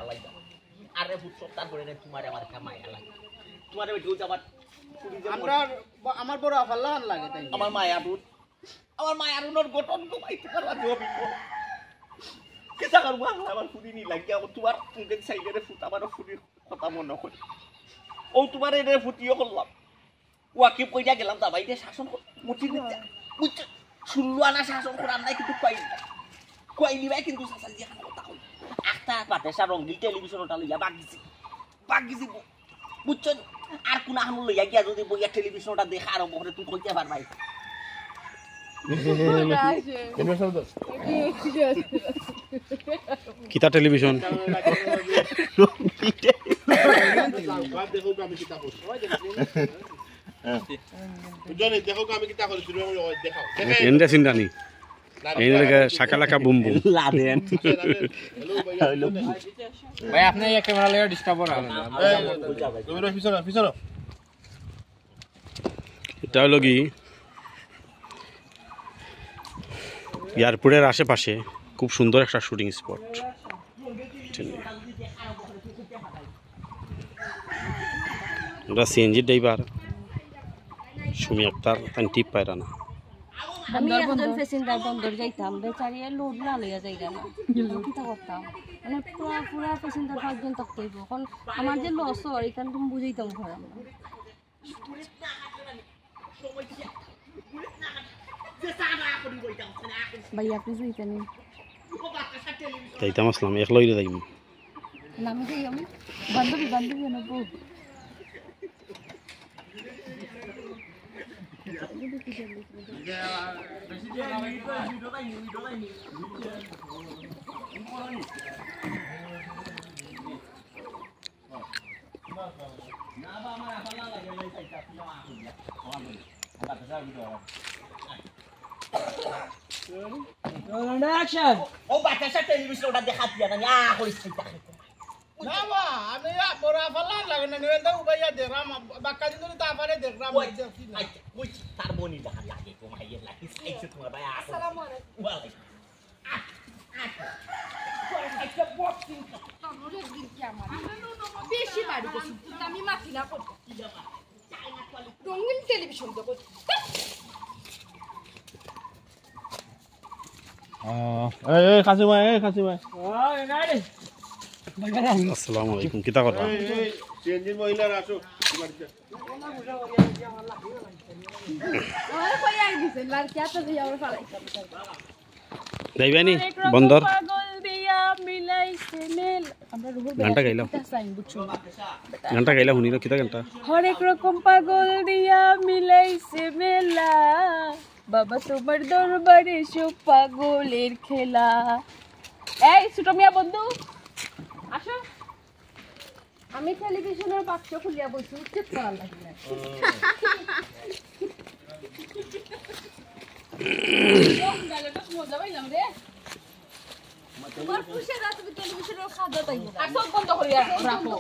ফালাই দাও আরে ফুট সপ্তাহ করে না তোমারে আমার কামাইয়া লাগে তোমারে ভিডিও যাবার আমরা আমার বড় আফাল্লাহান লাগে তাই আমার মায়ারুনোর গঠন কমাইতে পারবা জমি কেটা করবো আমার ফুরি নি লাগে আমার তোমার টুডেন সাইডে ফুট আমার ফুরির কথা মনে করি ও তোমার এর ফুটিও করলাম ওয়াকি কইয়া গেলাম তা বাইরে শাসন মুচি দিতে বুঝছো শুনলো আনা শাসন করার নাই কিন্তু কইনি ভাই কিন্তু শাসন দিয়া কথা কই একটা পাতেসা রঙিন টেলিভিশন ওটা লইয়া বাগিছি বুঝছো আর কোন আহমু লইয়া গিয়া যদি বইয়া টেলিভিশন ওটা দেখা আরম্ভ করে তুই কইতে পারবাই কিতা টেলিভিশন শাকালাকা বুম বুম ভাই আপনি এই ক্যামেরা লইয়া ডিস্টার্ব করা এটা হলো কি এয়ারপোর্টের আশেপাশে খুব সুন্দর একটা শুটিং স্পট ওটা সিএনজি ড্রাইভার সুমি আক্তার টিপ পায়রা না আমি একজন প্যাসেঞ্জার বন্দর যাইতাম বেচারিয়া লোড না লইয়া যাইগা না কিটা করতাম মানে পুরা প্যাসেঞ্জার পাঁচজন তকইব এখন আমার যে লস হয় এখান তুমি বুঝাইতাম ঘর আমরা ভাই আপনি যাইতেন যাইতাম আসলাম একলাই যাইম নামে যাই আমি বান্ধবী আনবো ও বাতাসা টেলিভিশন ওটা দেখা দিয়া না করিস না বা আমি বড় আফাল্লাহান লাগে না নিয়ে দাও ভাইয়া দেখরাম বাক্কা দিন তা পারে দেখরাম ওই তার বনি দেখা লাগে তোমায় লাগে সাইছে তোমার ভাই আসসালামু আলাইকুম ওয়ালাইকুম একটা বক্সিং তোর একদিন কি আমার বেশি বাড়ি গেছি আমি মাথি না করব কি জামা চাইনা কোয়ালিটি রঙিন টেলিভিশন দেখো এই খাসি ভাই ওই গাড়ি আসসালামু আলাইকুম কিতা কথা চেঞ্জিং মহিলার আসো ওরে কই আই দিছে লড়কিয়া তো যাও ফালাইছে যাইবানি বন্দর পাগল দিয়া মিলাইছে মেল আমরা রুহুল ঘন্টা গাইলাম সাইন বুঝছো ঘন্টা গাইলাম শুনি না কিতা ঘন্টা হরেক রকম পাগল দিয়া মিলাইছে মেলা বাবা তোমার দরবারে সব পাগলের খেলা এই ছোট মিয়া বন্ধু আসো আমি টেলিভিশনের বাক্স খুলিয়া বসে উঠতে করা লাগে না মজা পাইলাম রে তোমার খুশি রাত তুমি টেলিভিশনের খাদ্য পাইবো আর সব বন্ধ করিয়া রাখো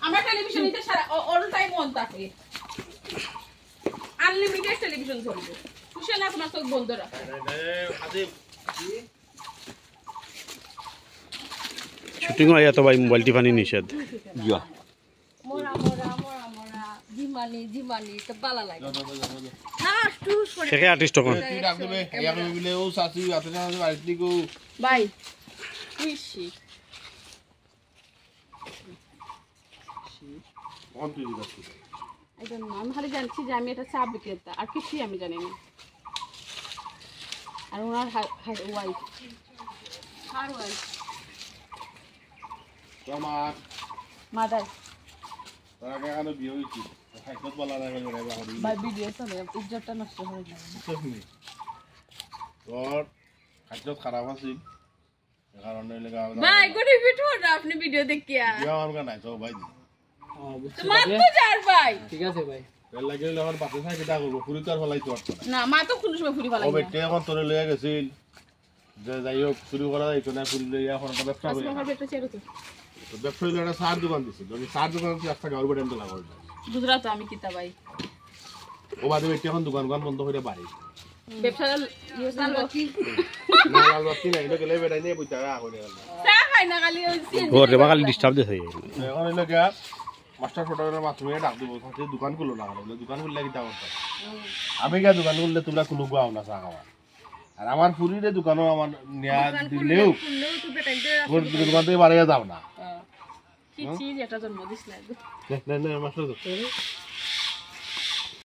আমরা টেলিভিশন নিতে সারা অল টাইম অন থাকে আনলিমিটেড টেলিভিশন চলবে খুশি না তোমার সব বন্ধ রাখো শুটিং আয়া তো ভাই মোবাইল টিপানি নিষেধ ইয়া মোরা জিমানি তো ভালো লাগে না টুস করে শেখে আর্টিস্ট কোন তুই ডাক দেবে ইয়া কই বলে ও সাসি আতে না বাড়িতে গো ভাই খুশি কোন তুই দিছিস আমি খালি জানছি যে আমি এটা চা বিক্রেতা আর কিছুই আমি জানি না আর ওনার ওয়াইফ আর ওয়াইফ তোমার মাদার তারা কেন বিয়ে হইছে খাইছত বলা না করে রে বাড়ি ভাই ভিডিও চলে ইজ্জতটা নষ্ট হয়ে যাবে তোর খাইছত খারাপ আছে কারণে লাগা ভাই গুড ভিডিও না আপনি ভিডিও দেখিয়া ইয়া আমার নাই তো ভাই তো মা তো যার ভাই ঠিক আছে ভাই এর লাগে যখন বাতে থাকে কিটা করব পুরি তো আর ফলাই তো না মা তো কোন সময় ফুরি ফেলাই ও বেটে এখন তোরে লইয়া গেছিল যে যাই হোক শুরু করা যাইতো না ফুরি লইয়া এখন ব্যবসা করে তো ব্যবসা হইলো একটা সার দোকান দিছিল যদি সার দোকান কি একটা গাড়ি বেডেন্ট লাগা গুজরাট আমি কিতা ভাই ও বাদে বেটে এখন দোকান বন্ধ করে বাড়ি ব্যবসা ইউজ না লকি না লাল বাতি না এটা গেলে বেড়াই নিয়ে বুঝা করে গেল চা পাই না খালি ওই ঘরে বা খালি ডিস্টার্ব দিছে এখন হইলো গিয়া মাস্টার ফটোগ্রাফারের মাধ্যমে ডাক দিব সাথে দোকান খুলো না হলো দোকান খুললে কিটা করতে আমি গিয়া দোকান খুললে তোমরা কোনো গাও না চা খাওয়া আর আমার পুরীরে দোকানও আমার নেয়া দিলেও দোকান থেকে বাড়িয়ে যাও না কি চিজ এটা জন্ম দিস লাগবে না মাস্টার